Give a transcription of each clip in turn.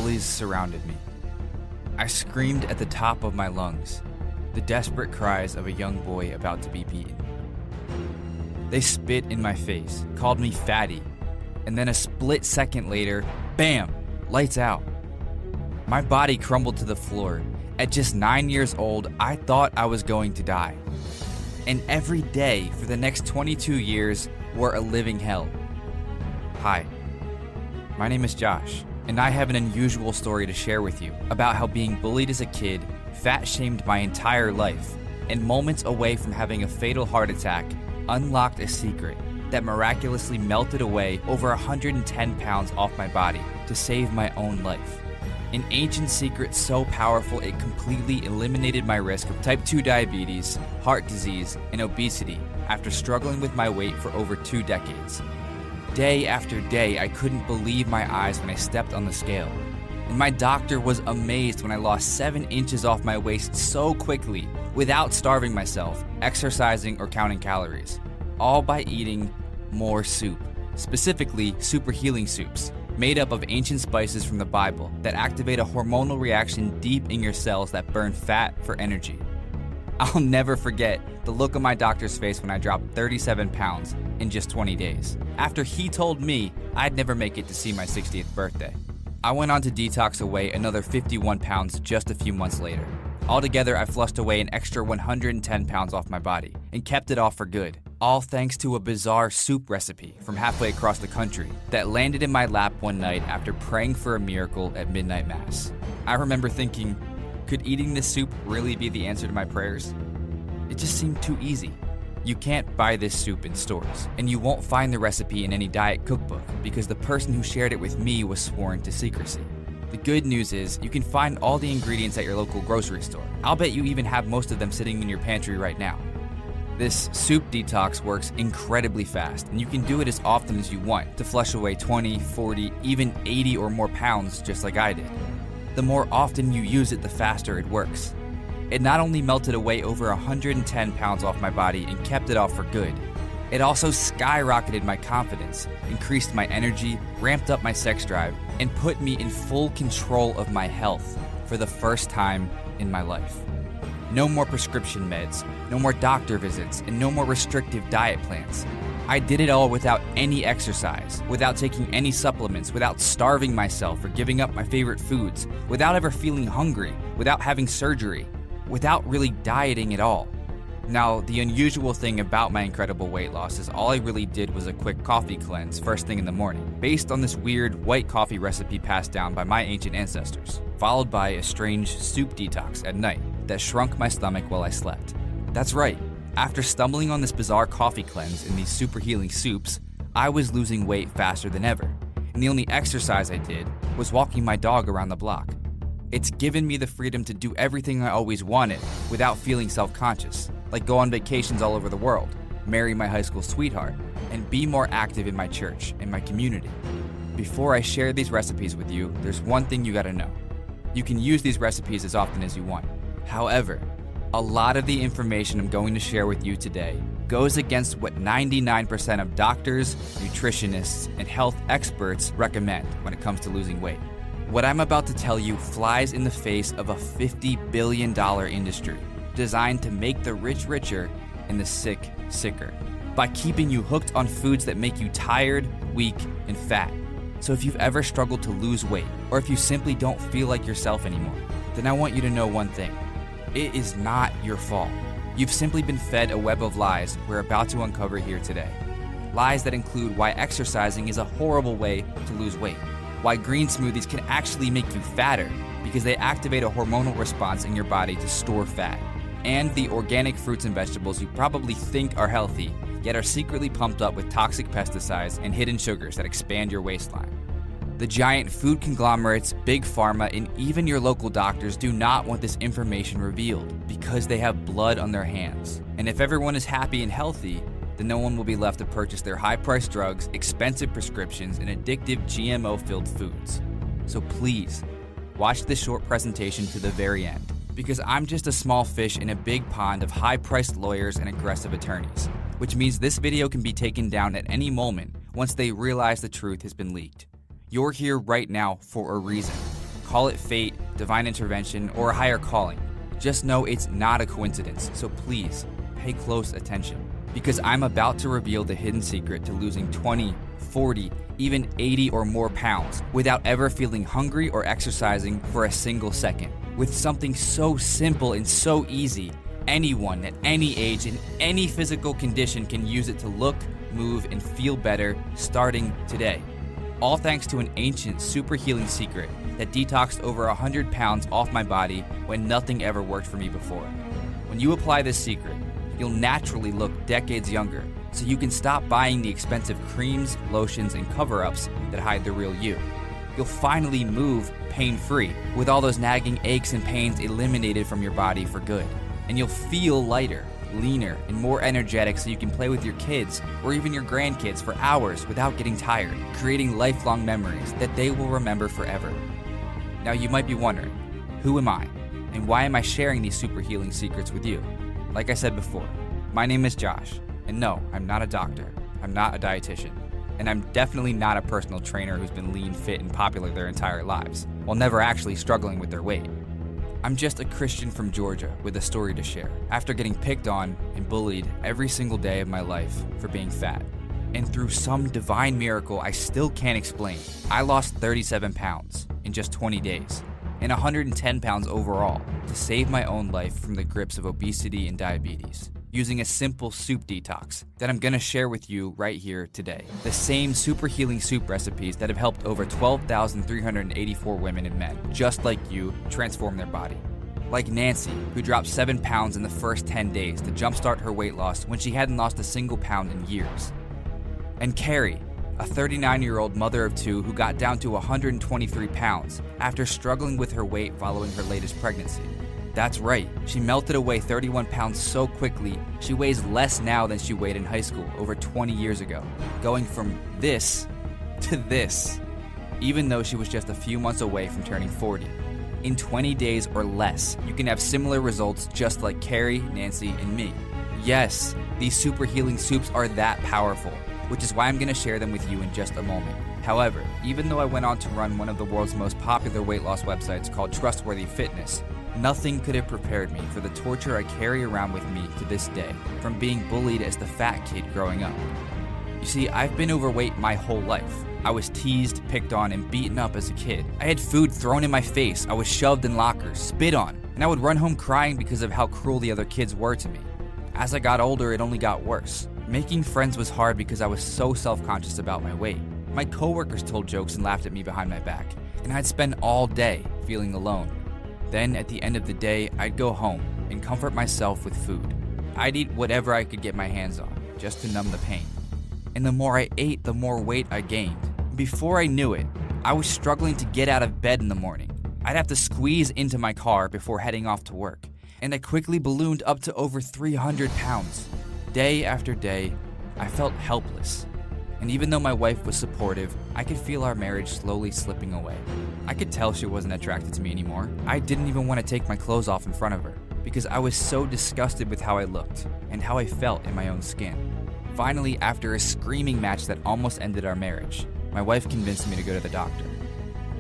bullies surrounded me. I screamed at the top of my lungs, the desperate cries of a young boy about to be beaten. They spit in my face, called me fatty, and then a split second later, bam, lights out. My body crumbled to the floor. At just 9 years old, I thought I was going to die. And every day for the next 22 years were a living hell. Hi, my name is Josh, and I have an unusual story to share with you about how being bullied as a kid, fat-shamed my entire life, and moments away from having a fatal heart attack unlocked a secret that miraculously melted away over 110 pounds off my body to save my own life. An ancient secret so powerful it completely eliminated my risk of type 2 diabetes, heart disease, and obesity after struggling with my weight for over 2 decades. Day after day, I couldn't believe my eyes when I stepped on the scale. And my doctor was amazed when I lost 7 inches off my waist so quickly without starving myself, exercising, or counting calories. All by eating more soup, specifically super healing soups, made up of ancient spices from the Bible that activate a hormonal reaction deep in your cells that burn fat for energy. I'll never forget the look on my doctor's face when I dropped 37 pounds in just 20 days, after he told me I'd never make it to see my 60th birthday. I went on to detox away another 51 pounds just a few months later. Altogether, I flushed away an extra 110 pounds off my body and kept it off for good, all thanks to a bizarre soup recipe from halfway across the country that landed in my lap one night after praying for a miracle at midnight mass. I remember thinking, could eating this soup really be the answer to my prayers? It just seemed too easy. You can't buy this soup in stores, and you won't find the recipe in any diet cookbook because the person who shared it with me was sworn to secrecy. The good news is you can find all the ingredients at your local grocery store. I'll bet you even have most of them sitting in your pantry right now. This soup detox works incredibly fast, and you can do it as often as you want to flush away 20, 40, even 80 or more pounds just like I did. The more often you use it, the faster it works. It not only melted away over 110 pounds off my body and kept it off for good, it also skyrocketed my confidence, increased my energy, ramped up my sex drive, and put me in full control of my health for the first time in my life. No more prescription meds, no more doctor visits, and no more restrictive diet plans. I did it all without any exercise, without taking any supplements, without starving myself or giving up my favorite foods, without ever feeling hungry, without having surgery, without really dieting at all. Now, the unusual thing about my incredible weight loss is all I really did was a quick coffee cleanse first thing in the morning, based on this weird white coffee recipe passed down by my ancient ancestors, followed by a strange soup detox at night that shrunk my stomach while I slept. That's right, after stumbling on this bizarre coffee cleanse and these super healing soups, I was losing weight faster than ever, and the only exercise I did was walking my dog around the block. It's given me the freedom to do everything I always wanted without feeling self-conscious, like go on vacations all over the world, marry my high school sweetheart, and be more active in my church and my community. Before I share these recipes with you, there's one thing you gotta know. You can use these recipes as often as you want. However, a lot of the information I'm going to share with you today goes against what 99% of doctors, nutritionists, and health experts recommend when it comes to losing weight. What I'm about to tell you flies in the face of a $50 billion industry designed to make the rich richer and the sick sicker by keeping you hooked on foods that make you tired, weak, and fat. So if you've ever struggled to lose weight, or if you simply don't feel like yourself anymore, then I want you to know one thing. It is not your fault. You've simply been fed a web of lies we're about to uncover here today. Lies that include why exercising is a horrible way to lose weight, why green smoothies can actually make you fatter because they activate a hormonal response in your body to store fat, and the organic fruits and vegetables you probably think are healthy, yet are secretly pumped up with toxic pesticides and hidden sugars that expand your waistline. The giant food conglomerates, big pharma, and even your local doctors do not want this information revealed because they have blood on their hands. And if everyone is happy and healthy, then no one will be left to purchase their high-priced drugs, expensive prescriptions, and addictive GMO-filled foods. So please, watch this short presentation to the very end, because I'm just a small fish in a big pond of high-priced lawyers and aggressive attorneys, which means this video can be taken down at any moment once they realize the truth has been leaked. You're here right now for a reason. Call it fate, divine intervention, or a higher calling. Just know it's not a coincidence, so please pay close attention. Because I'm about to reveal the hidden secret to losing 20, 40, even 80 or more pounds without ever feeling hungry or exercising for a single second. With something so simple and so easy, anyone at any age in any physical condition can use it to look, move, and feel better starting today. All thanks to an ancient super healing secret that detoxed over 100 pounds off my body when nothing ever worked for me before. When you apply this secret, you'll naturally look decades younger, so you can stop buying the expensive creams, lotions, and cover-ups that hide the real you. You'll finally move pain-free, with all those nagging aches and pains eliminated from your body for good. And you'll feel lighter, leaner, and more energetic so you can play with your kids or even your grandkids for hours without getting tired, creating lifelong memories that they will remember forever. Now you might be wondering, who am I? And why am I sharing these super healing secrets with you? Like I said before, my name is Josh, and no, I'm not a doctor, I'm not a dietitian, and I'm definitely not a personal trainer who's been lean, fit, and popular their entire lives, while never actually struggling with their weight. I'm just a Christian from Georgia with a story to share, after getting picked on and bullied every single day of my life for being fat. And through some divine miracle I still can't explain, I lost 37 pounds in just 20 days. And 110 pounds overall to save my own life from the grips of obesity and diabetes, using a simple soup detox that I'm gonna share with you right here today. The same super healing soup recipes that have helped over 12,384 women and men, just like you, transform their body. Like Nancy, who dropped 7 pounds in the first 10 days to jumpstart her weight loss when she hadn't lost a single pound in years. And Carrie, a 39-year-old mother of two who got down to 123 pounds after struggling with her weight following her latest pregnancy. That's right, she melted away 31 pounds so quickly, she weighs less now than she weighed in high school over 20 years ago, going from this to this, even though she was just a few months away from turning 40. In 20 days or less, you can have similar results just like Carrie, Nancy, and me. Yes, these super healing soups are that powerful, which is why I'm going to share them with you in just a moment. However, even though I went on to run one of the world's most popular weight loss websites called Trustworthy Fitness, nothing could have prepared me for the torture I carry around with me to this day, from being bullied as the fat kid growing up. You see, I've been overweight my whole life. I was teased, picked on, and beaten up as a kid. I had food thrown in my face, I was shoved in lockers, spit on, and I would run home crying because of how cruel the other kids were to me. As I got older, it only got worse. Making friends was hard because I was so self-conscious about my weight. My coworkers told jokes and laughed at me behind my back, and I'd spend all day feeling alone. Then, at the end of the day, I'd go home and comfort myself with food. I'd eat whatever I could get my hands on, just to numb the pain. And the more I ate, the more weight I gained. Before I knew it, I was struggling to get out of bed in the morning. I'd have to squeeze into my car before heading off to work, and I quickly ballooned up to over 300 pounds. Day after day, I felt helpless. And even though my wife was supportive, I could feel our marriage slowly slipping away. I could tell she wasn't attracted to me anymore. I didn't even want to take my clothes off in front of her because I was so disgusted with how I looked and how I felt in my own skin. Finally, after a screaming match that almost ended our marriage, my wife convinced me to go to the doctor.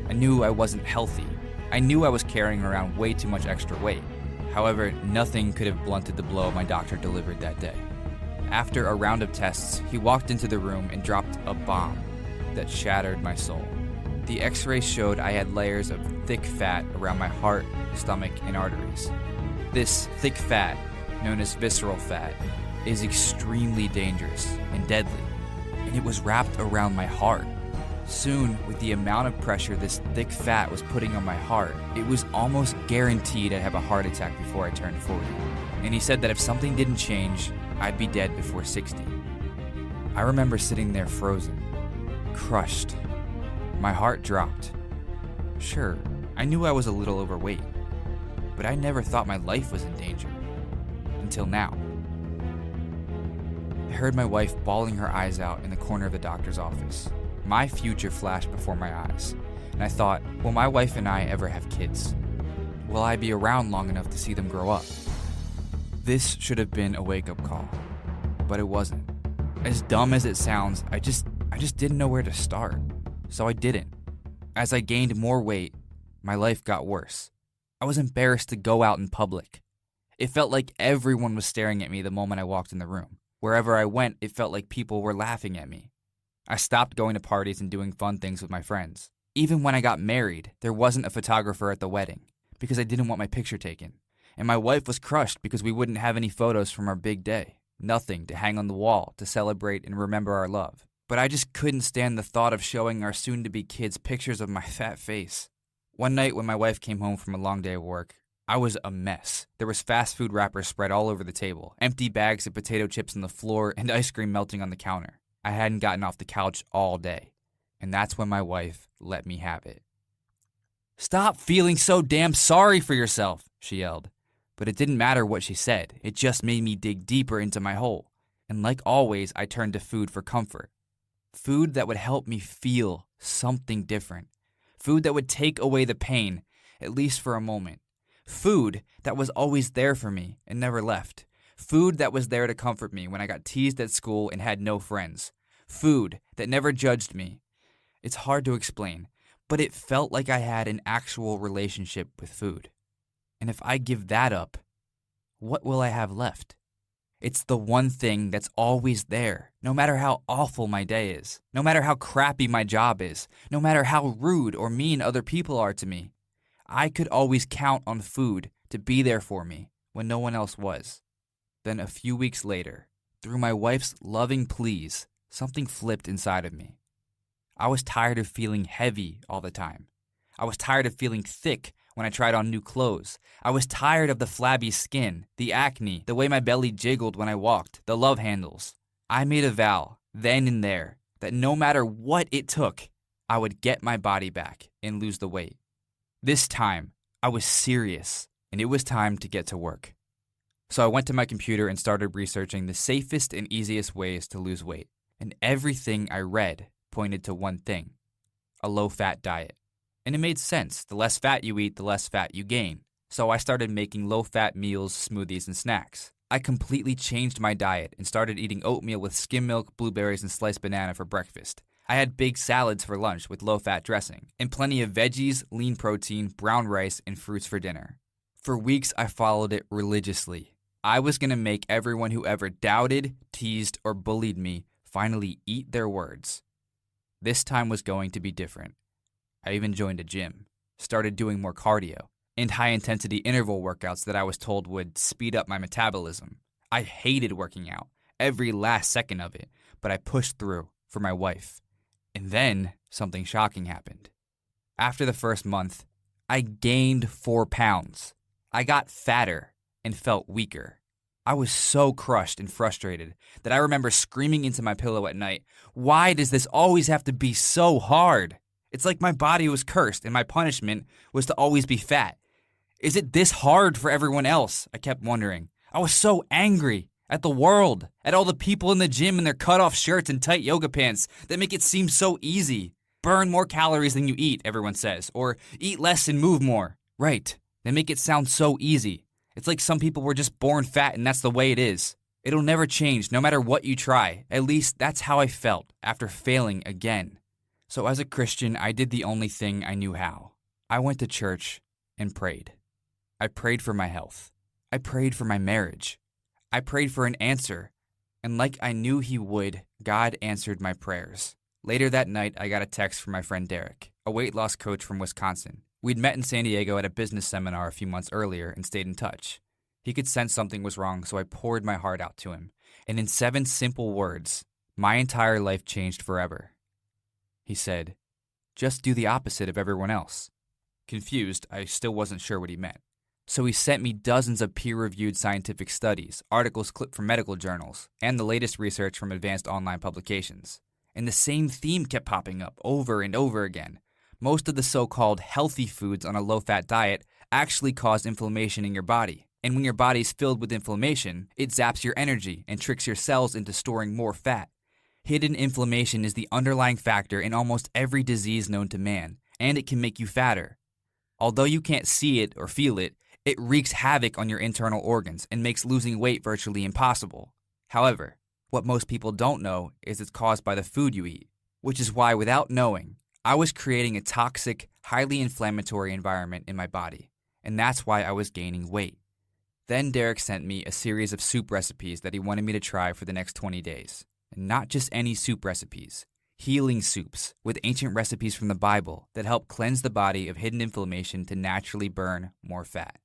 I knew I wasn't healthy. I knew I was carrying around way too much extra weight. However, nothing could have blunted the blow my doctor delivered that day. After a round of tests, he walked into the room and dropped a bomb that shattered my soul. The x-rays showed I had layers of thick fat around my heart, stomach, and arteries. This thick fat, known as visceral fat, is extremely dangerous and deadly, and it was wrapped around my heart. Soon, with the amount of pressure this thick fat was putting on my heart, it was almost guaranteed I'd have a heart attack before I turned 40. And he said that if something didn't change, I'd be dead before 60. I remember sitting there frozen, crushed. My heart dropped. Sure, I knew I was a little overweight, but I never thought my life was in danger. Until now. I heard my wife bawling her eyes out in the corner of the doctor's office. My future flashed before my eyes, and I thought, will my wife and I ever have kids? Will I be around long enough to see them grow up? This should have been a wake-up call, but it wasn't. As dumb as it sounds, I just didn't know where to start, so I didn't. As I gained more weight, my life got worse. I was embarrassed to go out in public. It felt like everyone was staring at me the moment I walked in the room. Wherever I went, it felt like people were laughing at me. I stopped going to parties and doing fun things with my friends. Even when I got married, there wasn't a photographer at the wedding because I didn't want my picture taken. And my wife was crushed because we wouldn't have any photos from our big day. Nothing to hang on the wall to celebrate and remember our love. But I just couldn't stand the thought of showing our soon-to-be kids pictures of my fat face. One night when my wife came home from a long day of work, I was a mess. There was fast food wrappers spread all over the table, empty bags of potato chips on the floor, and ice cream melting on the counter. I hadn't gotten off the couch all day. And that's when my wife let me have it. "Stop feeling so damn sorry for yourself," she yelled. But it didn't matter what she said. It just made me dig deeper into my hole. And like always, I turned to food for comfort. Food that would help me feel something different. Food that would take away the pain, at least for a moment. Food that was always there for me and never left. Food that was there to comfort me when I got teased at school and had no friends. Food that never judged me. It's hard to explain, but it felt like I had an actual relationship with food. And if I give that up, what will I have left? It's the one thing that's always there, no matter how awful my day is, no matter how crappy my job is, no matter how rude or mean other people are to me. I could always count on food to be there for me when no one else was. Then a few weeks later, through my wife's loving pleas, something flipped inside of me. I was tired of feeling heavy all the time. I was tired of feeling thick when I tried on new clothes. I was tired of the flabby skin, the acne, the way my belly jiggled when I walked, the love handles. I made a vow, then and there, that no matter what it took, I would get my body back and lose the weight. This time, I was serious, and it was time to get to work. So I went to my computer and started researching the safest and easiest ways to lose weight. And everything I read pointed to one thing: a low-fat diet. And it made sense. The less fat you eat, the less fat you gain. So I started making low-fat meals, smoothies, and snacks. I completely changed my diet and started eating oatmeal with skim milk, blueberries, and sliced banana for breakfast. I had big salads for lunch with low-fat dressing, and plenty of veggies, lean protein, brown rice, and fruits for dinner. For weeks, I followed it religiously. I was going to make everyone who ever doubted, teased, or bullied me finally eat their words. This time was going to be different. I even joined a gym, started doing more cardio, and high-intensity interval workouts that I was told would speed up my metabolism. I hated working out, every last second of it, but I pushed through for my wife. And then something shocking happened. After the first month, I gained 4 pounds. I got fatter and felt weaker. I was so crushed and frustrated that I remember screaming into my pillow at night, "Why does this always have to be so hard?" It's like my body was cursed and my punishment was to always be fat. Is it this hard for everyone else? I kept wondering. I was so angry at the world, at all the people in the gym in their cut-off shirts and tight yoga pants that make it seem so easy. Burn more calories than you eat, everyone says, or eat less and move more. Right, they make it sound so easy. It's like some people were just born fat and that's the way it is. It'll never change no matter what you try. At least that's how I felt after failing again. So as a Christian, I did the only thing I knew how. I went to church and prayed. I prayed for my health. I prayed for my marriage. I prayed for an answer. And like I knew he would, God answered my prayers. Later that night, I got a text from my friend Derek, a weight loss coach from Wisconsin. We'd met in San Diego at a business seminar a few months earlier and stayed in touch. He could sense something was wrong, so I poured my heart out to him. And in 7 simple words, my entire life changed forever. He said, "Just do the opposite of everyone else." Confused, I still wasn't sure what he meant. So he sent me dozens of peer-reviewed scientific studies, articles clipped from medical journals, and the latest research from advanced online publications. And the same theme kept popping up over and over again. Most of the so-called healthy foods on a low-fat diet actually cause inflammation in your body. And when your body's filled with inflammation, it zaps your energy and tricks your cells into storing more fat. Hidden inflammation is the underlying factor in almost every disease known to man, and it can make you fatter. Although you can't see it or feel it, it wreaks havoc on your internal organs and makes losing weight virtually impossible. However, what most people don't know is it's caused by the food you eat, which is why without knowing, I was creating a toxic, highly inflammatory environment in my body, and that's why I was gaining weight. Then Derek sent me a series of soup recipes that he wanted me to try for the next 20 days. And not just any soup recipes, healing soups with ancient recipes from the Bible that help cleanse the body of hidden inflammation to naturally burn more fat.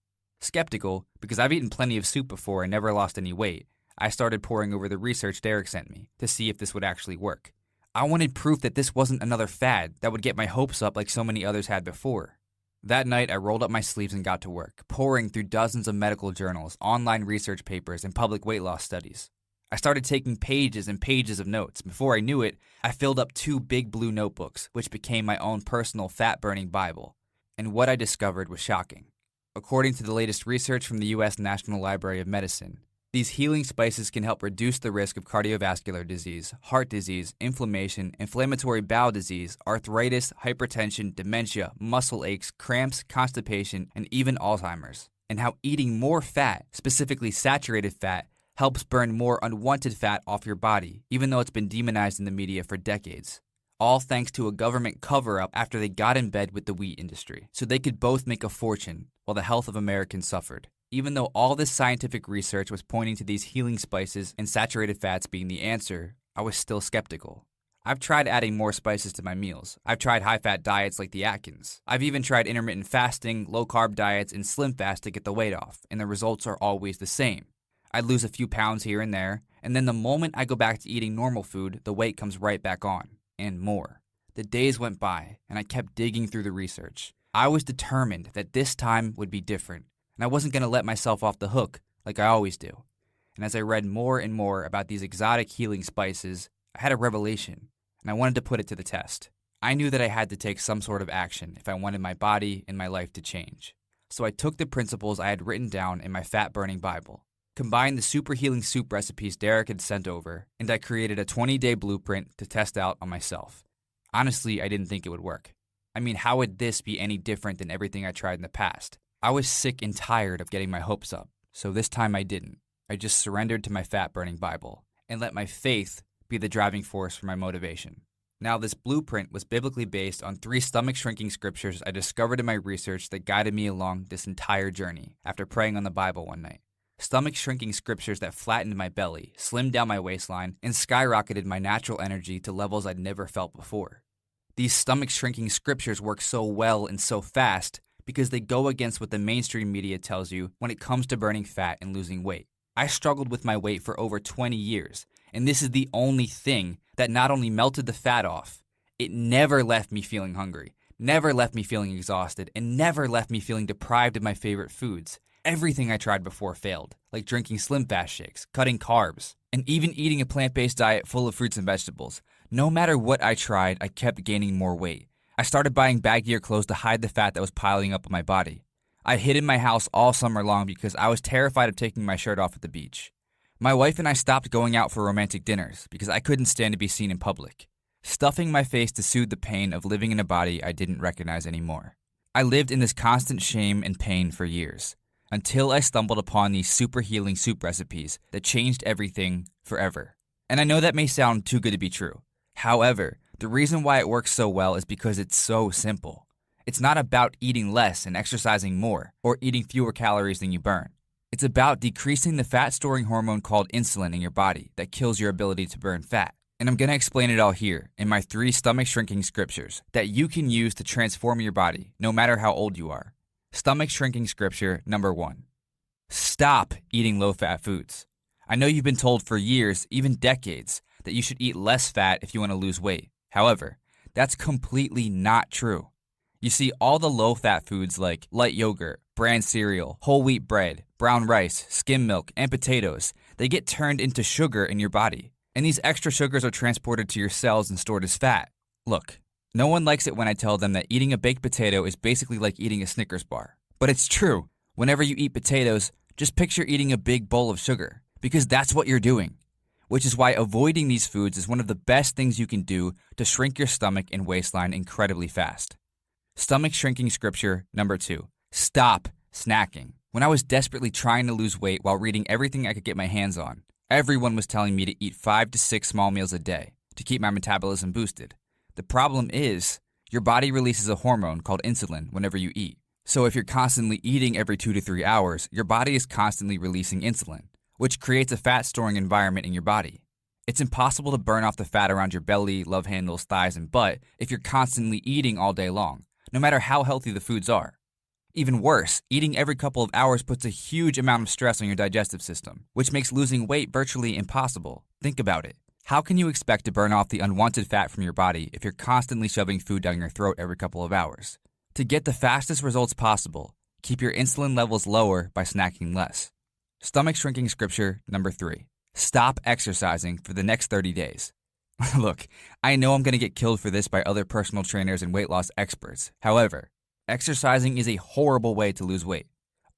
Skeptical, because I've eaten plenty of soup before and never lost any weight, I started poring over the research Derek sent me to see if this would actually work. I wanted proof that this wasn't another fad that would get my hopes up like so many others had before. That night, I rolled up my sleeves and got to work, poring through dozens of medical journals, online research papers, and public weight loss studies. I started taking pages and pages of notes. Before I knew it, I filled up 2 big blue notebooks, which became my own personal fat-burning Bible. And what I discovered was shocking. According to the latest research from the U.S. National Library of Medicine, these healing spices can help reduce the risk of cardiovascular disease, heart disease, inflammation, inflammatory bowel disease, arthritis, hypertension, dementia, muscle aches, cramps, constipation, and even Alzheimer's. And how eating more fat, specifically saturated fat, helps burn more unwanted fat off your body, even though it's been demonized in the media for decades. All thanks to a government cover-up after they got in bed with the wheat industry, so they could both make a fortune while the health of Americans suffered. Even though all this scientific research was pointing to these healing spices and saturated fats being the answer, I was still skeptical. I've tried adding more spices to my meals. I've tried high-fat diets like the Atkins. I've even tried intermittent fasting, low-carb diets, and slim fast to get the weight off, and the results are always the same. I lose a few pounds here and there, and then the moment I go back to eating normal food, the weight comes right back on, and more. The days went by, and I kept digging through the research. I was determined that this time would be different. And I wasn't going to let myself off the hook like I always do. And as I read more and more about these exotic healing spices, I had a revelation, and I wanted to put it to the test. I knew that I had to take some sort of action if I wanted my body and my life to change. So I took the principles I had written down in my fat-burning Bible, combined the super healing soup recipes Derek had sent over, and I created a 20-day blueprint to test out on myself. Honestly, I didn't think it would work. I mean, how would this be any different than everything I tried in the past? I was sick and tired of getting my hopes up, so this time I didn't. I just surrendered to my fat-burning Bible and let my faith be the driving force for my motivation. Now, this blueprint was biblically based on 3 stomach-shrinking scriptures I discovered in my research that guided me along this entire journey after praying on the Bible one night. Stomach-shrinking scriptures that flattened my belly, slimmed down my waistline, and skyrocketed my natural energy to levels I'd never felt before. These stomach-shrinking scriptures work so well and so fast because they go against what the mainstream media tells you when it comes to burning fat and losing weight. I struggled with my weight for over 20 years, and this is the only thing that not only melted the fat off, it never left me feeling hungry, never left me feeling exhausted, and never left me feeling deprived of my favorite foods. Everything I tried before failed, like drinking Slim Fast shakes, cutting carbs, and even eating a plant-based diet full of fruits and vegetables. No matter what I tried, I kept gaining more weight. I started buying baggier clothes to hide the fat that was piling up on my body. I hid in my house all summer long because I was terrified of taking my shirt off at the beach. My wife and I stopped going out for romantic dinners because I couldn't stand to be seen in public, stuffing my face to soothe the pain of living in a body I didn't recognize anymore. I lived in this constant shame and pain for years, until I stumbled upon these super healing soup recipes that changed everything forever. And I know that may sound too good to be true. However, the reason why it works so well is because it's so simple. It's not about eating less and exercising more, or eating fewer calories than you burn. It's about decreasing the fat-storing hormone called insulin in your body that kills your ability to burn fat. And I'm going to explain it all here in my 3 stomach-shrinking scriptures that you can use to transform your body, no matter how old you are. Stomach-shrinking scripture number 1. Stop eating low-fat foods. I know you've been told for years, even decades, that you should eat less fat if you want to lose weight. However, that's completely not true. You see, all the low-fat foods like light yogurt, bran cereal, whole wheat bread, brown rice, skim milk, and potatoes, they get turned into sugar in your body. And these extra sugars are transported to your cells and stored as fat. Look, no one likes it when I tell them that eating a baked potato is basically like eating a Snickers bar. But it's true. Whenever you eat potatoes, just picture eating a big bowl of sugar, because that's what you're doing. Which is why avoiding these foods is one of the best things you can do to shrink your stomach and waistline incredibly fast. Stomach shrinking scripture number 2. Stop snacking. When I was desperately trying to lose weight while reading everything I could get my hands on, everyone was telling me to eat 5 to 6 small meals a day to keep my metabolism boosted. The problem is, Your body releases a hormone called insulin whenever you eat. So if you're constantly eating every 2 to 3 hours, your body is constantly releasing insulin, which creates a fat storing environment in your body. It's impossible to burn off the fat around your belly, love handles, thighs, and butt if you're constantly eating all day long, no matter how healthy the foods are. Even worse, eating every couple of hours puts a huge amount of stress on your digestive system, which makes losing weight virtually impossible. Think about it. How can you expect to burn off the unwanted fat from your body if you're constantly shoving food down your throat every couple of hours? To get the fastest results possible, keep your insulin levels lower by snacking less. Stomach shrinking scripture number 3. Stop exercising for the next 30 days. Look, I know I'm going to get killed for this by other personal trainers and weight loss experts. However, exercising is a horrible way to lose weight.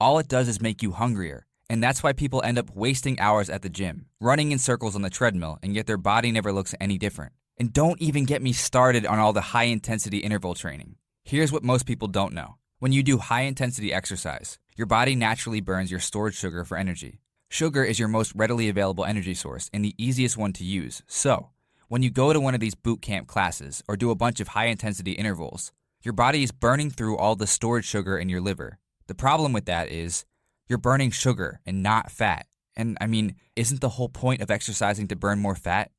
All it does is make you hungrier, and that's why people end up wasting hours at the gym, running in circles on the treadmill, and yet their body never looks any different. And don't even get me started on all the high-intensity interval training. Here's what most people don't know. When you do high-intensity exercise, your body naturally burns your stored sugar for energy. Sugar is your most readily available energy source and the easiest one to use. So, when you go to one of these boot camp classes or do a bunch of high-intensity intervals, your body is burning through all the stored sugar in your liver. The problem with that is you're burning sugar and not fat. And I mean, isn't the whole point of exercising to burn more fat?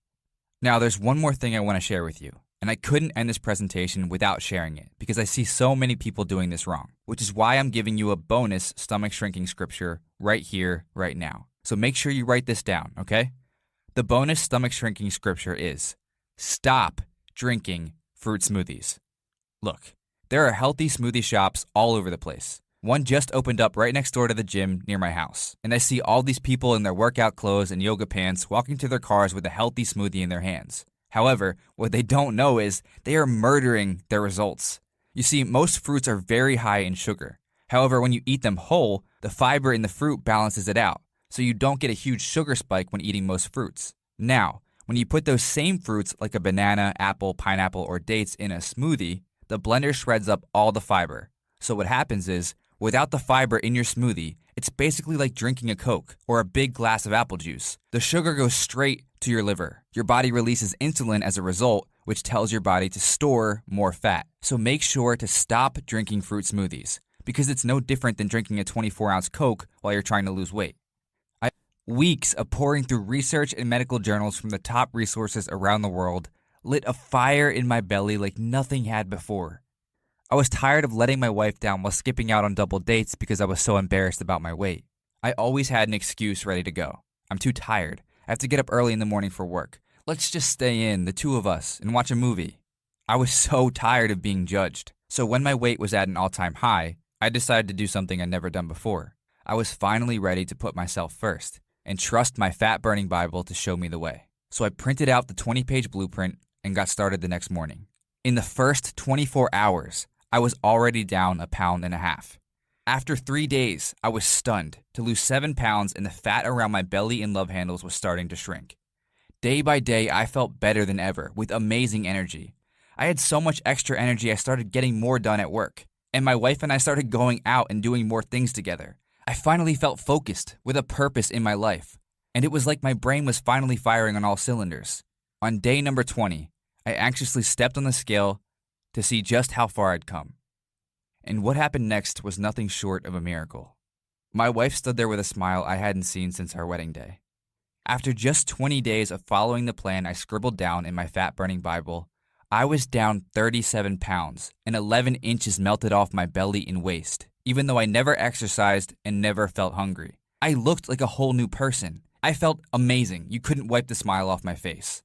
Now, there's one more thing I want to share with you. And I couldn't end this presentation without sharing it because I see so many people doing this wrong, which is why I'm giving you a bonus stomach shrinking scripture right here, right now. So make sure you write this down, okay? The bonus stomach shrinking scripture is, stop drinking fruit smoothies. Look, there are healthy smoothie shops all over the place. One just opened up right next door to the gym near my house, and I see all these people in their workout clothes and yoga pants walking to their cars with a healthy smoothie in their hands. However, what they don't know is they are murdering their results. You see, most fruits are very high in sugar. However, when you eat them whole, the fiber in the fruit balances it out, so you don't get a huge sugar spike when eating most fruits. Now, when you put those same fruits like a banana, apple, pineapple, or dates in a smoothie, the blender shreds up all the fiber. So what happens is, without the fiber in your smoothie, it's basically like drinking a Coke or a big glass of apple juice. The sugar goes straight to your liver. Your body releases insulin as a result, which tells your body to store more fat. So make sure to stop drinking fruit smoothies, because it's no different than drinking a 24-ounce Coke while you're trying to lose weight. Weeks of pouring through research and medical journals from the top resources around the world lit a fire in my belly like nothing had before. I was tired of letting my wife down while skipping out on double dates because I was so embarrassed about my weight. I always had an excuse ready to go. I'm too tired. I have to get up early in the morning for work. Let's just stay in, the two of us, and watch a movie. I was so tired of being judged. So when my weight was at an all-time high, I decided to do something I'd never done before. I was finally ready to put myself first and trust my fat-burning Bible to show me the way. So I printed out the 20-page blueprint and got started the next morning. In the first 24 hours, I was already down 1.5 pounds. After 3 days, I was stunned to lose 7 pounds and the fat around my belly and love handles was starting to shrink. Day by day, I felt better than ever with amazing energy. I had so much extra energy I started getting more done at work. And my wife and I started going out and doing more things together. I finally felt focused with a purpose in my life. And it was like my brain was finally firing on all cylinders. On day number 20, I anxiously stepped on the scale to see just how far I'd come. And what happened next was nothing short of a miracle. My wife stood there with a smile I hadn't seen since our wedding day. After just 20 days of following the plan I scribbled down in my fat-burning Bible, I was down 37 pounds and 11 inches melted off my belly and waist, even though I never exercised and never felt hungry. I looked like a whole new person. I felt amazing. You couldn't wipe the smile off my face.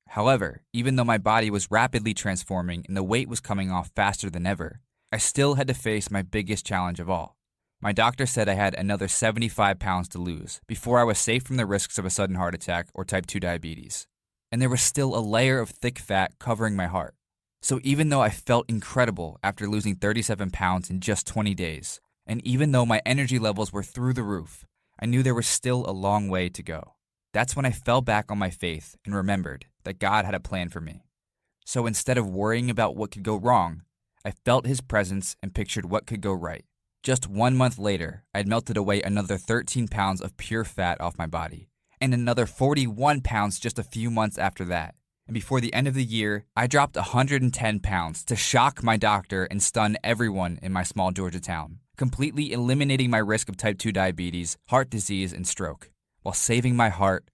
However, even though my body was rapidly transforming and the weight was coming off faster than ever, I still had to face my biggest challenge of all. My doctor said I had another 75 pounds to lose before I was safe from the risks of a sudden heart attack or type 2 diabetes. And there was still a layer of thick fat covering my heart. So even though I felt incredible after losing 37 pounds in just 20 days, and even though my energy levels were through the roof, I knew there was still a long way to go. That's when I fell back on my faith and remembered that God had a plan for me. So instead of worrying about what could go wrong, I felt His presence and pictured what could go right. Just 1 month later, I'd melted away another 13 pounds of pure fat off my body, and another 41 pounds just a few months after that. And before the end of the year, I dropped 110 pounds to shock my doctor and stun everyone in my small Georgia town, completely eliminating my risk of type 2 diabetes, heart disease, and stroke, while saving my heart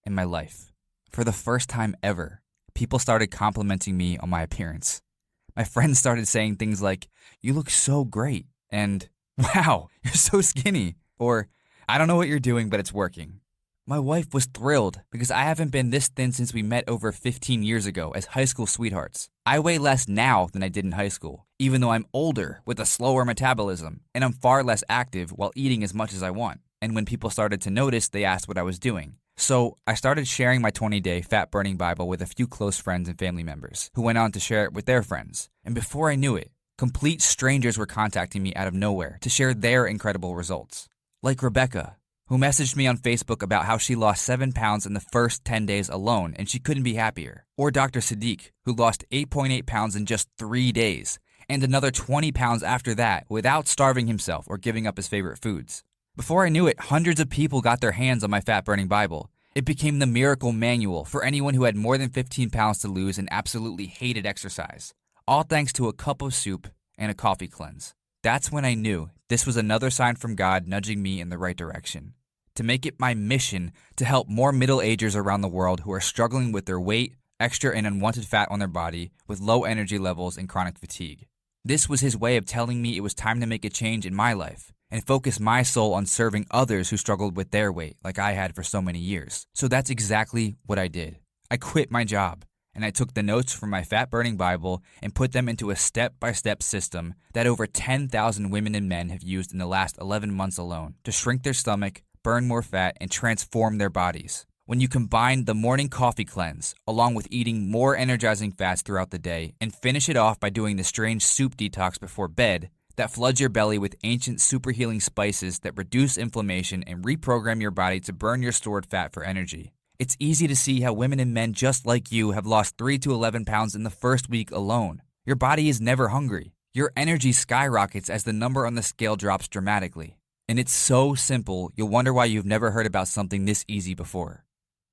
and my life. For the first time ever, people started complimenting me on my appearance. My friends started saying things like, "You look so great," and "Wow, you're so skinny," or "I don't know what you're doing, but it's working." My wife was thrilled because I haven't been this thin since we met over 15 years ago as high school sweethearts. I weigh less now than I did in high school, even though I'm older with a slower metabolism, and I'm far less active while eating as much as I want. And when people started to notice, they asked what I was doing. So I started sharing my 20-day fat-burning Bible with a few close friends and family members who went on to share it with their friends. And before I knew it, complete strangers were contacting me out of nowhere to share their incredible results. Like Rebecca, who messaged me on Facebook about how she lost 7 pounds in the first 10 days alone and she couldn't be happier. Or Dr. Sadiq, who lost 8.8 pounds in just 3 days, and another 20 pounds after that without starving himself or giving up his favorite foods. Before I knew it, hundreds of people got their hands on my fat-burning Bible. It became the miracle manual for anyone who had more than 15 pounds to lose and absolutely hated exercise. All thanks to a cup of soup and a coffee cleanse. That's when I knew this was another sign from God nudging me in the right direction. To make it my mission to help more middle-agers around the world who are struggling with their weight, extra and unwanted fat on their body, with low energy levels and chronic fatigue. This was his way of telling me it was time to make a change in my life and focus my soul on serving others who struggled with their weight like I had for so many years. So that's exactly what I did. I quit my job, and I took the notes from my fat-burning Bible and put them into a step-by-step system that over 10,000 women and men have used in the last 11 months alone to shrink their stomach, burn more fat, and transform their bodies. When you combine the morning coffee cleanse, along with eating more energizing fats throughout the day, and finish it off by doing the strange soup detox before bed, that floods your belly with ancient super healing spices that reduce inflammation and reprogram your body to burn your stored fat for energy. It's easy to see how women and men just like you have lost 3 to 11 pounds in the first week alone. Your body is never hungry. Your energy skyrockets as the number on the scale drops dramatically. And it's so simple, you'll wonder why you've never heard about something this easy before.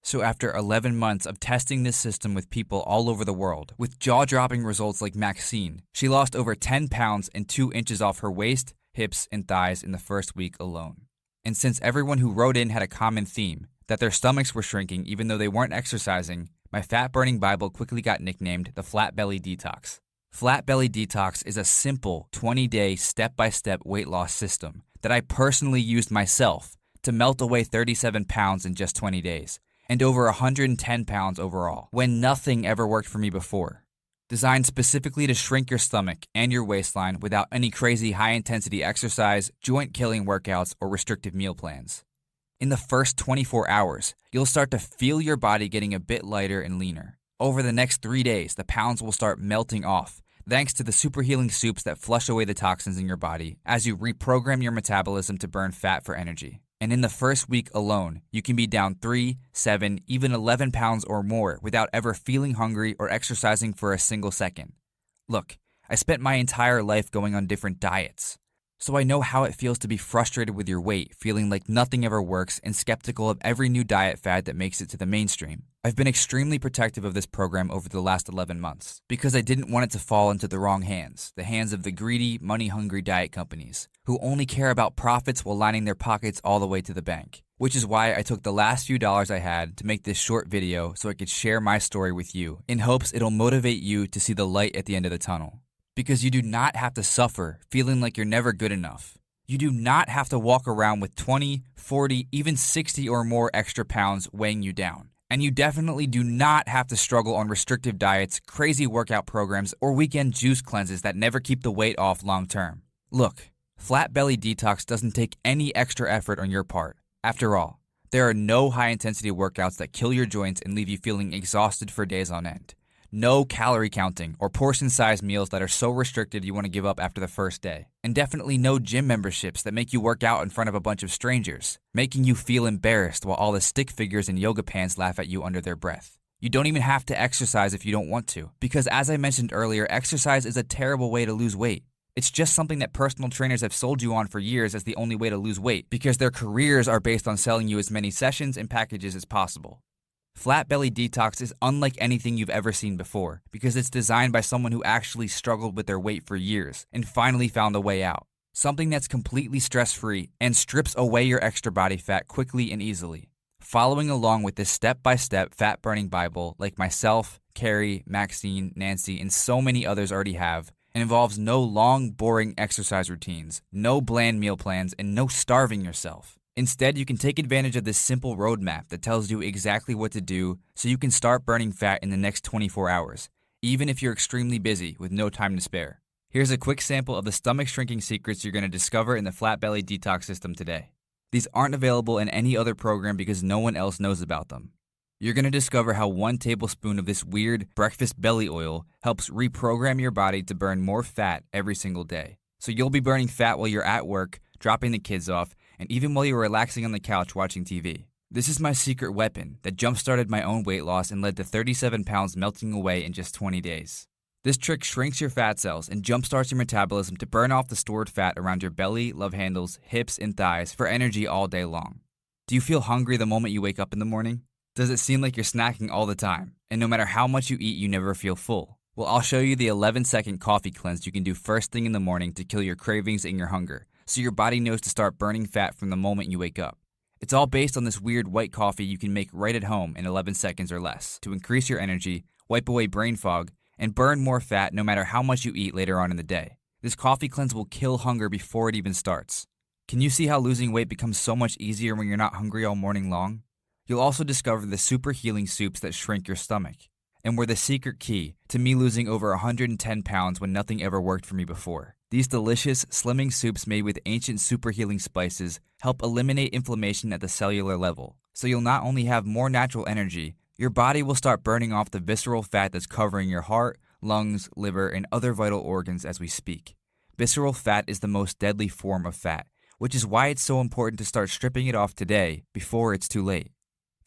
So after 11 months of testing this system with people all over the world, with jaw-dropping results like Maxine, she lost over 10 pounds and 2 inches off her waist, hips, and thighs in the first week alone. And since everyone who wrote in had a common theme, that their stomachs were shrinking even though they weren't exercising, my fat-burning Bible quickly got nicknamed the Flat Belly Detox. Flat Belly Detox is a simple 20-day step-by-step weight loss system that I personally used myself to melt away 37 pounds in just 20 days. And over 110 pounds overall, when nothing ever worked for me before. Designed specifically to shrink your stomach and your waistline without any crazy high-intensity exercise, joint-killing workouts, or restrictive meal plans. In the first 24 hours, you'll start to feel your body getting a bit lighter and leaner. Over the next 3 days, the pounds will start melting off, thanks to the super healing soups that flush away the toxins in your body as you reprogram your metabolism to burn fat for energy. And in the first week alone, you can be down 3, 7, even 11 pounds or more without ever feeling hungry or exercising for a single second. Look, I spent my entire life going on different diets, so I know how it feels to be frustrated with your weight, feeling like nothing ever works, and skeptical of every new diet fad that makes it to the mainstream. I've been extremely protective of this program over the last 11 months because I didn't want it to fall into the wrong hands, the hands of the greedy, money-hungry diet companies who only care about profits while lining their pockets all the way to the bank. Which is why I took the last few dollars I had to make this short video so I could share my story with you in hopes it'll motivate you to see the light at the end of the tunnel. Because you do not have to suffer feeling like you're never good enough. You do not have to walk around with 20, 40, even 60 or more extra pounds weighing you down. And you definitely do not have to struggle on restrictive diets, crazy workout programs, or weekend juice cleanses that never keep the weight off long term. Look, Flat Belly Detox doesn't take any extra effort on your part. After all, there are no high-intensity workouts that kill your joints and leave you feeling exhausted for days on end. No calorie counting or portion-sized meals that are so restricted you want to give up after the first day. And definitely no gym memberships that make you work out in front of a bunch of strangers, making you feel embarrassed while all the stick figures in yoga pants laugh at you under their breath. You don't even have to exercise if you don't want to, because as I mentioned earlier, exercise is a terrible way to lose weight. It's just something that personal trainers have sold you on for years as the only way to lose weight, because their careers are based on selling you as many sessions and packages as possible. Flat Belly Detox is unlike anything you've ever seen before because it's designed by someone who actually struggled with their weight for years and finally found a way out. Something that's completely stress-free and strips away your extra body fat quickly and easily. Following along with this step-by-step fat-burning Bible like myself, Carrie, Maxine, Nancy, and so many others already have, and involves no long, boring exercise routines, no bland meal plans, and no starving yourself. Instead, you can take advantage of this simple roadmap that tells you exactly what to do so you can start burning fat in the next 24 hours, even if you're extremely busy with no time to spare. Here's a quick sample of the stomach shrinking secrets you're going to discover in the Flat Belly Detox system today. These aren't available in any other program because no one else knows about them. You're going to discover how 1 tablespoon of this weird breakfast belly oil helps reprogram your body to burn more fat every single day. So you'll be burning fat while you're at work, dropping the kids off, and even while you're relaxing on the couch watching TV. This is my secret weapon that jump-started my own weight loss and led to 37 pounds melting away in just 20 days. This trick shrinks your fat cells and jump-starts your metabolism to burn off the stored fat around your belly, love handles, hips, and thighs for energy all day long. Do you feel hungry the moment you wake up in the morning? Does it seem like you're snacking all the time, and no matter how much you eat, you never feel full? Well, I'll show you the 11-second coffee cleanse you can do first thing in the morning to kill your cravings and your hunger, so your body knows to start burning fat from the moment you wake up. It's all based on this weird white coffee you can make right at home in 11 seconds or less to increase your energy, wipe away brain fog, and burn more fat no matter how much you eat later on in the day. This coffee cleanse will kill hunger before it even starts. Can you see how losing weight becomes so much easier when you're not hungry all morning long? You'll also discover the super healing soups that shrink your stomach, and were the secret key to me losing over 110 pounds when nothing ever worked for me before. These delicious, slimming soups made with ancient super healing spices help eliminate inflammation at the cellular level. So you'll not only have more natural energy, your body will start burning off the visceral fat that's covering your heart, lungs, liver, and other vital organs as we speak. Visceral fat is the most deadly form of fat, which is why it's so important to start stripping it off today before it's too late.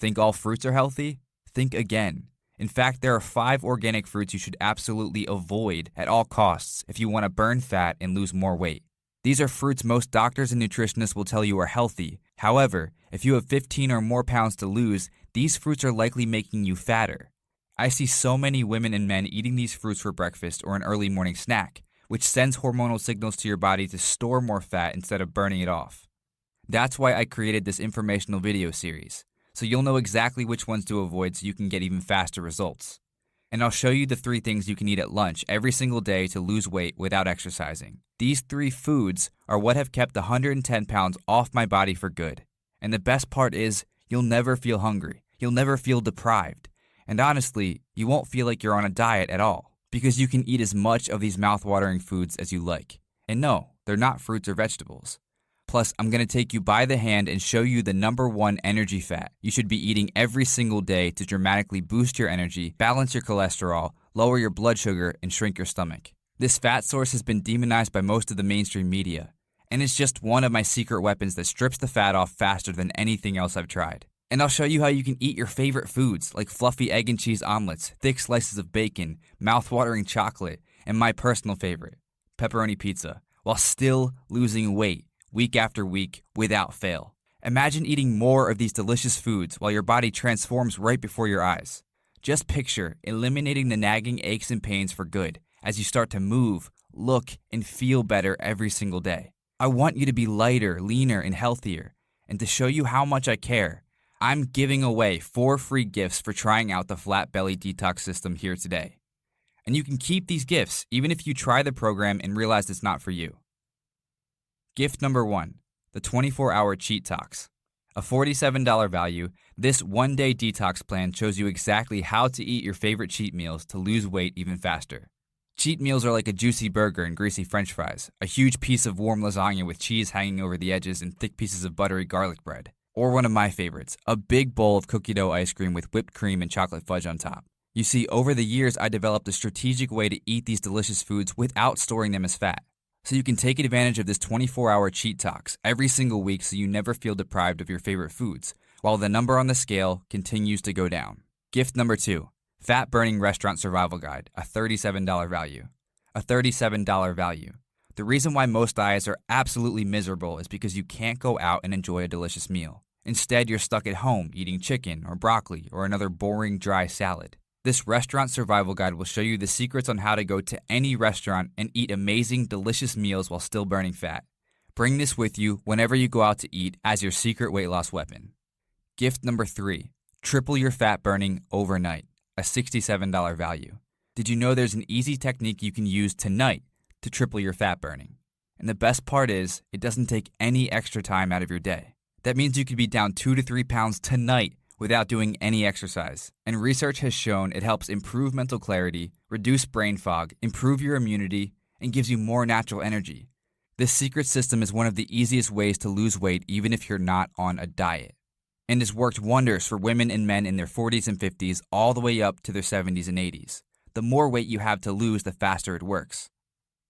Think all fruits are healthy? Think again. In fact, there are 5 organic fruits you should absolutely avoid at all costs if you want to burn fat and lose more weight. These are fruits most doctors and nutritionists will tell you are healthy. However, if you have 15 or more pounds to lose, these fruits are likely making you fatter. I see so many women and men eating these fruits for breakfast or an early morning snack, which sends hormonal signals to your body to store more fat instead of burning it off. That's why I created this informational video series, so you'll know exactly which ones to avoid so you can get even faster results. And I'll show you the 3 things you can eat at lunch every single day to lose weight without exercising. These 3 foods are what have kept the 110 pounds off my body for good. And the best part is, you'll never feel hungry. You'll never feel deprived. And honestly, you won't feel like you're on a diet at all, because you can eat as much of these mouth-watering foods as you like. And no, they're not fruits or vegetables. Plus, I'm going to take you by the hand and show you the #1 energy fat you should be eating every single day to dramatically boost your energy, balance your cholesterol, lower your blood sugar, and shrink your stomach. This fat source has been demonized by most of the mainstream media, and it's just one of my secret weapons that strips the fat off faster than anything else I've tried. And I'll show you how you can eat your favorite foods like fluffy egg and cheese omelets, thick slices of bacon, mouth-watering chocolate, and my personal favorite, pepperoni pizza, while still losing weight week after week without fail. Imagine eating more of these delicious foods while your body transforms right before your eyes. Just picture eliminating the nagging aches and pains for good as you start to move, look, and feel better every single day. I want you to be lighter, leaner, and healthier. And to show you how much I care, I'm giving away 4 free gifts for trying out the Flat Belly Detox system here today. And you can keep these gifts even if you try the program and realize it's not for you. Gift number 1, the 24-hour Cheat Tox. A $47 value, this 1-day detox plan shows you exactly how to eat your favorite cheat meals to lose weight even faster. Cheat meals are like a juicy burger and greasy french fries, a huge piece of warm lasagna with cheese hanging over the edges and thick pieces of buttery garlic bread. Or one of my favorites, a big bowl of cookie dough ice cream with whipped cream and chocolate fudge on top. You see, over the years I developed a strategic way to eat these delicious foods without storing them as fat. So you can take advantage of this 24-hour Cheat Tox every single week so you never feel deprived of your favorite foods, while the number on the scale continues to go down. Gift number 2, Fat Burning Restaurant Survival Guide, a $37 value. A $37 value. The reason why most diets are absolutely miserable is because you can't go out and enjoy a delicious meal. Instead, you're stuck at home eating chicken or broccoli or another boring dry salad. This restaurant survival guide will show you the secrets on how to go to any restaurant and eat amazing, delicious meals while still burning fat. Bring this with you whenever you go out to eat as your secret weight loss weapon. Gift number 3, triple your fat burning overnight, a $67 value. Did you know there's an easy technique you can use tonight to triple your fat burning? And the best part is, it doesn't take any extra time out of your day. That means you could be down 2 to 3 pounds tonight without doing any exercise. And research has shown it helps improve mental clarity, reduce brain fog, improve your immunity, and gives you more natural energy. This secret system is one of the easiest ways to lose weight even if you're not on a diet, and has worked wonders for women and men in their 40s and 50s all the way up to their 70s and 80s. The more weight you have to lose, the faster it works.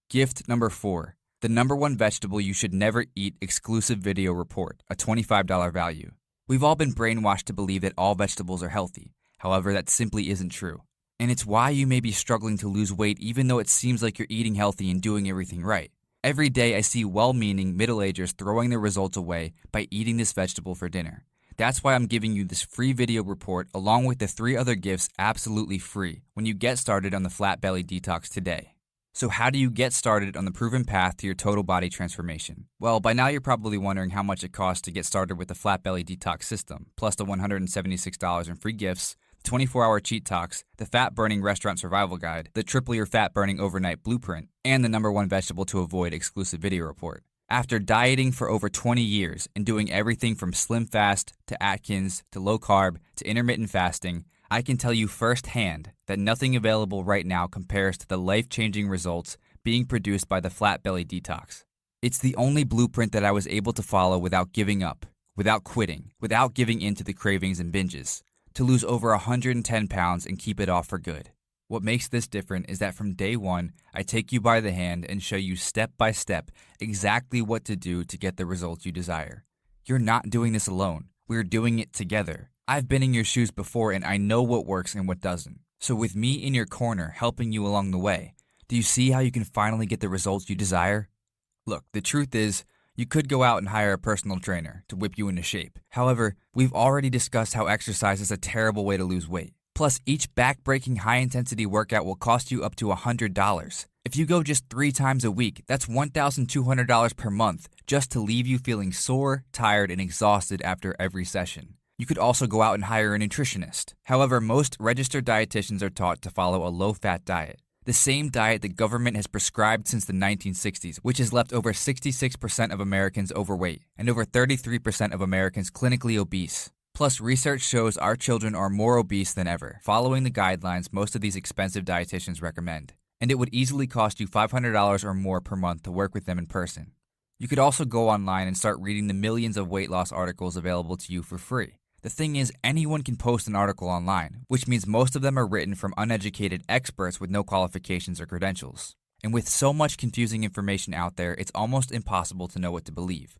Gift number 4, the number 1 vegetable you should never eat exclusive video report, a $25 value. We've all been brainwashed to believe that all vegetables are healthy. However, that simply isn't true. And it's why you may be struggling to lose weight even though it seems like you're eating healthy and doing everything right. Every day I see well-meaning middle-agers throwing their results away by eating this vegetable for dinner. That's why I'm giving you this free video report along with the 3 other gifts absolutely free when you get started on the Flat Belly Detox today. So how do you get started on the proven path to your total body transformation? Well, by now you're probably wondering how much it costs to get started with the Flat Belly Detox system, plus the $176 in free gifts, 24-hour cheat talks, the fat burning restaurant survival guide, the triple your fat burning overnight blueprint, and the number 1 vegetable to avoid exclusive video report. After dieting for over 20 years and doing everything from slim fast to Atkins to low carb to intermittent fasting, I can tell you firsthand that nothing available right now compares to the life-changing results being produced by the Flat Belly Detox. It's the only blueprint that I was able to follow without giving up, without quitting, without giving in to the cravings and binges, to lose over 110 pounds and keep it off for good. What makes this different is that from day 1, I take you by the hand and show you step by step exactly what to do to get the results you desire. You're not doing this alone. We're doing it together. I've been in your shoes before and I know what works and what doesn't. So with me in your corner helping you along the way, do you see how you can finally get the results you desire? Look, the truth is, you could go out and hire a personal trainer to whip you into shape. However, we've already discussed how exercise is a terrible way to lose weight. Plus, each back-breaking high-intensity workout will cost you up to $100. If you go just 3 times a week, that's $1,200 per month just to leave you feeling sore, tired, and exhausted after every session. You could also go out and hire a nutritionist. However, most registered dietitians are taught to follow a low-fat diet, the same diet the government has prescribed since the 1960s, which has left over 66% of Americans overweight and over 33% of Americans clinically obese. Plus, research shows our children are more obese than ever, following the guidelines most of these expensive dietitians recommend. And it would easily cost you $500 or more per month to work with them in person. You could also go online and start reading the millions of weight loss articles available to you for free. The thing is, anyone can post an article online, which means most of them are written from uneducated experts with no qualifications or credentials. And with so much confusing information out there, it's almost impossible to know what to believe.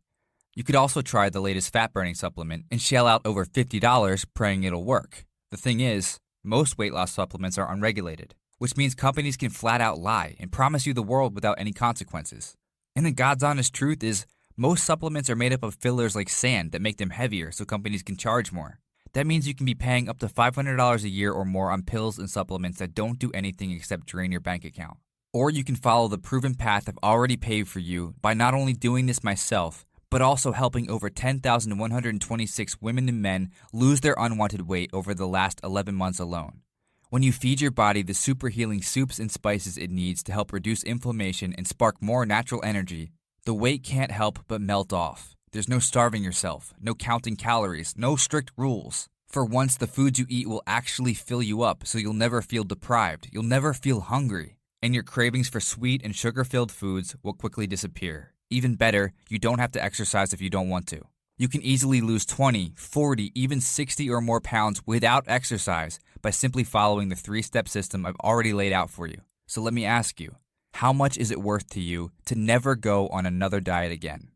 You could also try the latest fat-burning supplement and shell out over $50 praying it'll work. The thing is, most weight loss supplements are unregulated, which means companies can flat out lie and promise you the world without any consequences. And the God's honest truth is, most supplements are made up of fillers like sand that make them heavier so companies can charge more. That means you can be paying up to $500 a year or more on pills and supplements that don't do anything except drain your bank account. Or you can follow the proven path I've already paved for you by not only doing this myself, but also helping over 10,126 women and men lose their unwanted weight over the last 11 months alone. When you feed your body the super healing soups and spices it needs to help reduce inflammation and spark more natural energy, the weight can't help but melt off. There's no starving yourself, no counting calories, no strict rules. For once, the foods you eat will actually fill you up so you'll never feel deprived, you'll never feel hungry, and your cravings for sweet and sugar-filled foods will quickly disappear. Even better, you don't have to exercise if you don't want to. You can easily lose 20, 40, even 60 or more pounds without exercise by simply following the 3-step system I've already laid out for you. So let me ask you, how much is it worth to you to never go on another diet again?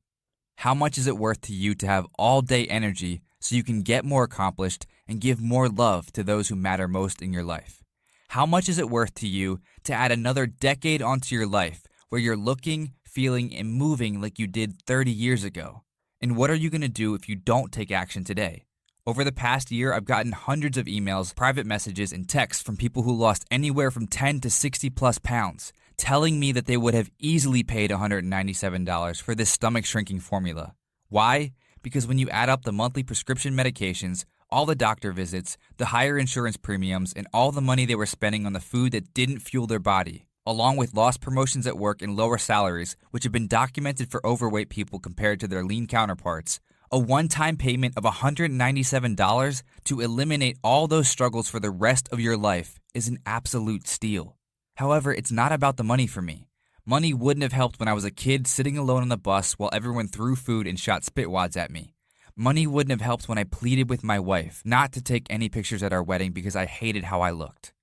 How much is it worth to you to have all-day energy so you can get more accomplished and give more love to those who matter most in your life? How much is it worth to you to add another decade onto your life where you're looking, feeling, and moving like you did 30 years ago? And what are you going to do if you don't take action today? Over the past year, I've gotten hundreds of emails, private messages, and texts from people who lost anywhere from 10 to 60 plus pounds, telling me that they would have easily paid $197 for this stomach shrinking formula. Why? Because when you add up the monthly prescription medications, all the doctor visits, the higher insurance premiums, and all the money they were spending on the food that didn't fuel their body, along with lost promotions at work and lower salaries, which have been documented for overweight people compared to their lean counterparts, a one-time payment of $197 to eliminate all those struggles for the rest of your life is an absolute steal. However, it's not about the money for me. Money wouldn't have helped when I was a kid sitting alone on the bus while everyone threw food and shot spitwads at me. Money wouldn't have helped when I pleaded with my wife not to take any pictures at our wedding because I hated how I looked.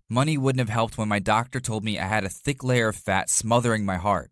Money wouldn't have helped when my doctor told me I had a thick layer of fat smothering my heart.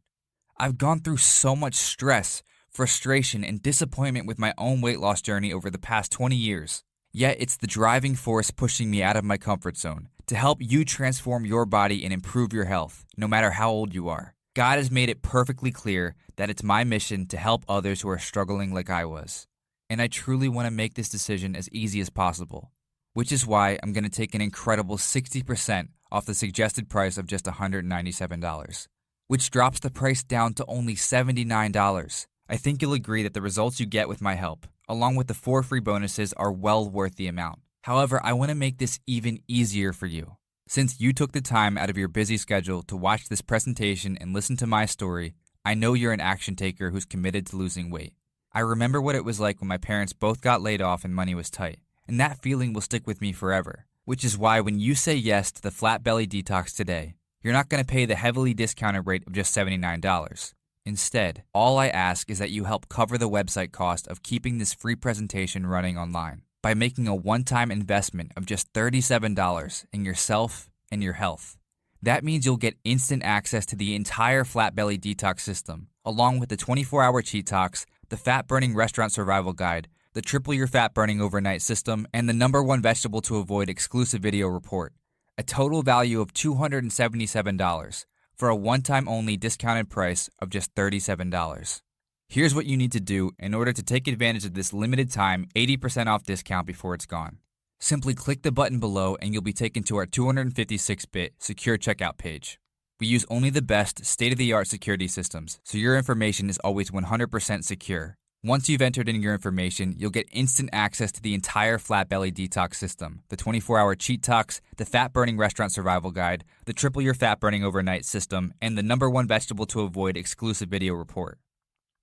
I've gone through so much stress, frustration, and disappointment with my own weight loss journey over the past 20 years. Yet it's the driving force pushing me out of my comfort zone to help you transform your body and improve your health, no matter how old you are. God has made it perfectly clear that it's my mission to help others who are struggling like I was. And I truly want to make this decision as easy as possible, which is why I'm going to take an incredible 60% off the suggested price of just $197, which drops the price down to only $79. I think you'll agree that the results you get with my help, along with the 4 free bonuses, are well worth the amount. However, I want to make this even easier for you. Since you took the time out of your busy schedule to watch this presentation and listen to my story, I know you're an action taker who's committed to losing weight. I remember what it was like when my parents both got laid off and money was tight, and that feeling will stick with me forever. Which is why when you say yes to the Flat Belly Detox today, you're not going to pay the heavily discounted rate of just $79. Instead, all I ask is that you help cover the website cost of keeping this free presentation running online by making a one-time investment of just $37 in yourself and your health. That means you'll get instant access to the entire Flat Belly Detox system, along with the 24-hour Cheat Talks, the Fat Burning Restaurant Survival Guide, the Triple Your Fat Burning Overnight System, and the #1 Vegetable to Avoid exclusive video report. A total value of $277 for a one-time only discounted price of just $37. Here's what you need to do in order to take advantage of this limited time 80% off discount before it's gone. Simply click the button below and you'll be taken to our 256-bit secure checkout page. We use only the best state-of-the-art security systems, so your information is always 100% secure. Once you've entered in your information, you'll get instant access to the entire Flat Belly Detox system, the 24-hour Cheat Talks, the Fat Burning Restaurant Survival Guide, the Triple Your Fat Burning Overnight System, and the #1 Vegetable to Avoid exclusive video report.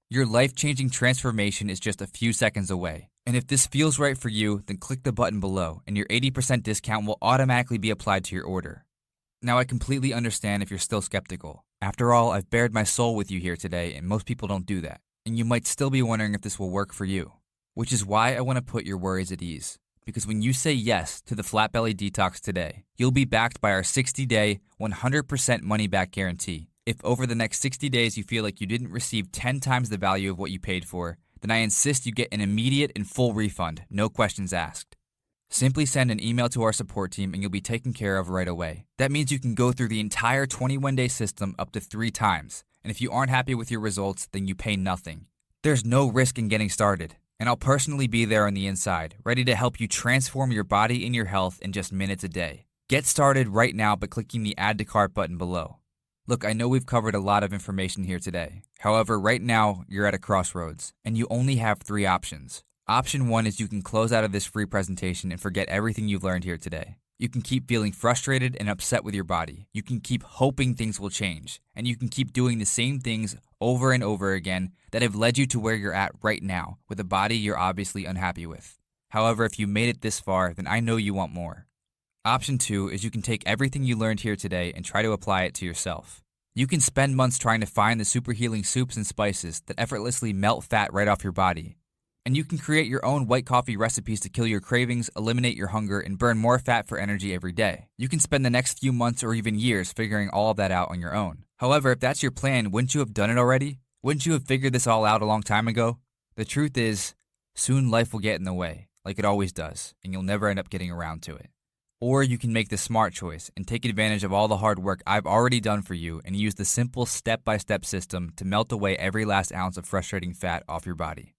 Your life-changing transformation is just a few seconds away. And if this feels right for you, then click the button below and your 80% discount will automatically be applied to your order. Now I completely understand if you're still skeptical. After all, I've bared my soul with you here today and most people don't do that. And you might still be wondering if this will work for you. Which is why I want to put your worries at ease. Because when you say yes to the Flat Belly Detox today, you'll be backed by our 60-day, 100% money-back guarantee. If over the next 60 days you feel like you didn't receive 10 times the value of what you paid for, then I insist you get an immediate and full refund, no questions asked. Simply send an email to our support team and you'll be taken care of right away. That means you can go through the entire 21-day system up to 3 times. And if you aren't happy with your results, then you pay nothing. There's no risk in getting started. And I'll personally be there on the inside, ready to help you transform your body and your health in just minutes a day. Get started right now by clicking the Add to Cart button below. Look, I know we've covered a lot of information here today. However, right now, you're at a crossroads, and you only have 3 options. Option 1 is you can close out of this free presentation and forget everything you've learned here today. You can keep feeling frustrated and upset with your body. You can keep hoping things will change, and you can keep doing the same things over and over again that have led you to where you're at right now, with a body you're obviously unhappy with. However, if you made it this far, then I know you want more. Option 2 is you can take everything you learned here today and try to apply it to yourself. You can spend months trying to find the super healing soups and spices that effortlessly melt fat right off your body. And you can create your own white coffee recipes to kill your cravings, eliminate your hunger, and burn more fat for energy every day. You can spend the next few months or even years figuring all of that out on your own. However, if that's your plan, wouldn't you have done it already? Wouldn't you have figured this all out a long time ago? The truth is, soon life will get in the way, like it always does, and you'll never end up getting around to it. Or you can make the smart choice and take advantage of all the hard work I've already done for you and use the simple step-by-step system to melt away every last ounce of frustrating fat off your body.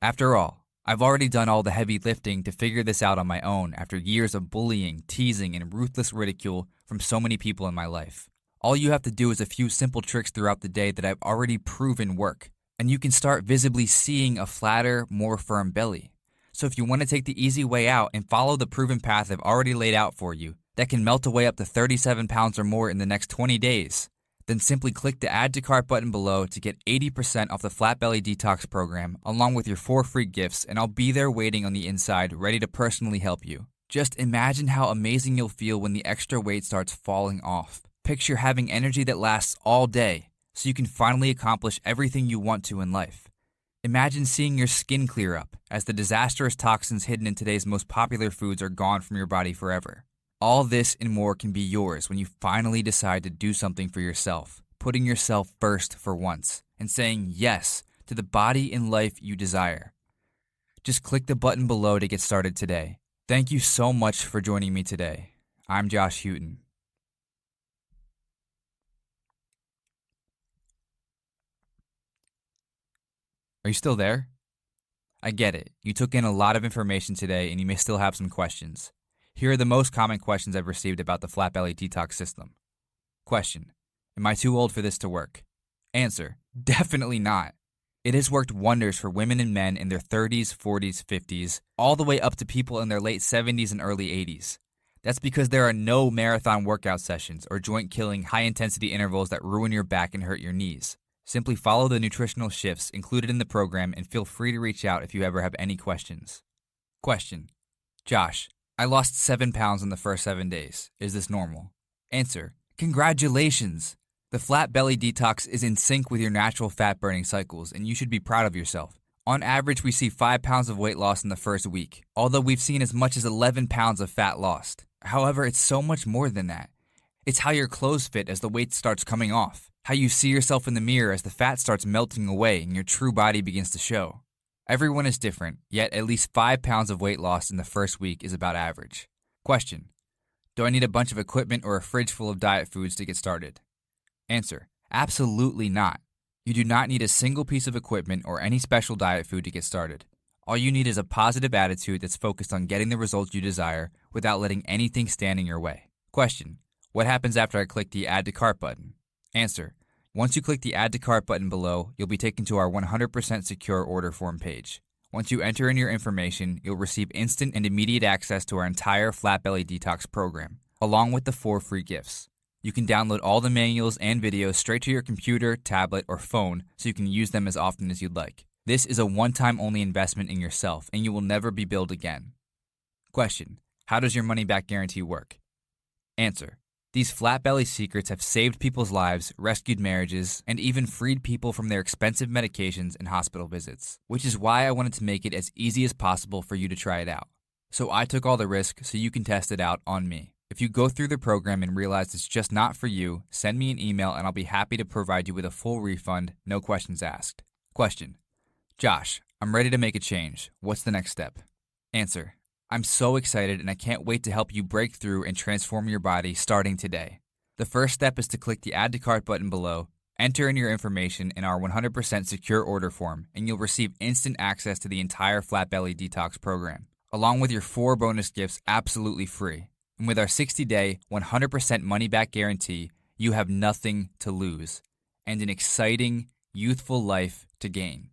After all, I've already done all the heavy lifting to figure this out on my own after years of bullying, teasing, and ruthless ridicule from so many people in my life. All you have to do is a few simple tricks throughout the day that I've already proven work, and you can start visibly seeing a flatter, more firm belly. So if you want to take the easy way out and follow the proven path I've already laid out for you that can melt away up to 37 pounds or more in the next 20 days, then simply click the Add to Cart button below to get 80% off the Flat Belly Detox program along with your 4 free gifts, and I'll be there waiting on the inside ready to personally help you. Just imagine how amazing you'll feel when the extra weight starts falling off. Picture having energy that lasts all day so you can finally accomplish everything you want to in life. Imagine seeing your skin clear up as the disastrous toxins hidden in today's most popular foods are gone from your body forever. All this and more can be yours when you finally decide to do something for yourself, putting yourself first for once, and saying yes to the body and life you desire. Just click the button below to get started today. Thank you so much for joining me today. I'm Josh Houghton. Are you still there? I get it. You took in a lot of information today and you may still have some questions. Here are the most common questions I've received about the Flat Belly Detox system. Question: am I too old for this to work? Answer: definitely not. It has worked wonders for women and men in their 30s, 40s, 50s, all the way up to people in their late 70s and early 80s. That's because there are no marathon workout sessions or joint-killing high-intensity intervals that ruin your back and hurt your knees. Simply follow the nutritional shifts included in the program and feel free to reach out if you ever have any questions. Question: Josh, I lost 7 pounds in the first 7 days. Is this normal? Answer: congratulations! The Flat Belly Detox is in sync with your natural fat-burning cycles, and you should be proud of yourself. On average, we see 5 pounds of weight loss in the first week, although we've seen as much as 11 pounds of fat lost. However, it's so much more than that. It's how your clothes fit as the weight starts coming off, how you see yourself in the mirror as the fat starts melting away and your true body begins to show. Everyone is different, yet at least 5 pounds of weight loss in the first week is about average. Question: do I need a bunch of equipment or a fridge full of diet foods to get started? Answer: absolutely not. You do not need a single piece of equipment or any special diet food to get started. All you need is a positive attitude that's focused on getting the results you desire without letting anything stand in your way. Question: what happens after I click the Add to Cart button? Answer: once you click the Add to Cart button below, you'll be taken to our 100% secure order form page. Once you enter in your information, you'll receive instant and immediate access to our entire Flat Belly Detox program, along with the 4 free gifts. You can download all the manuals and videos straight to your computer, tablet, or phone so you can use them as often as you'd like. This is a one-time only investment in yourself, and you will never be billed again. Question: how does your money-back guarantee work? Answer: these Flat Belly secrets have saved people's lives, rescued marriages, and even freed people from their expensive medications and hospital visits, which is why I wanted to make it as easy as possible for you to try it out. So I took all the risk so you can test it out on me. If you go through the program and realize it's just not for you, send me an email and I'll be happy to provide you with a full refund, no questions asked. Question: Josh, I'm ready to make a change. What's the next step? Answer: I'm so excited and I can't wait to help you break through and transform your body starting today. The first step is to click the Add to Cart button below, enter in your information in our 100% secure order form, and you'll receive instant access to the entire Flat Belly Detox program, along with your 4 bonus gifts absolutely free. And with our 60-day, 100% money-back guarantee, you have nothing to lose and an exciting, youthful life to gain.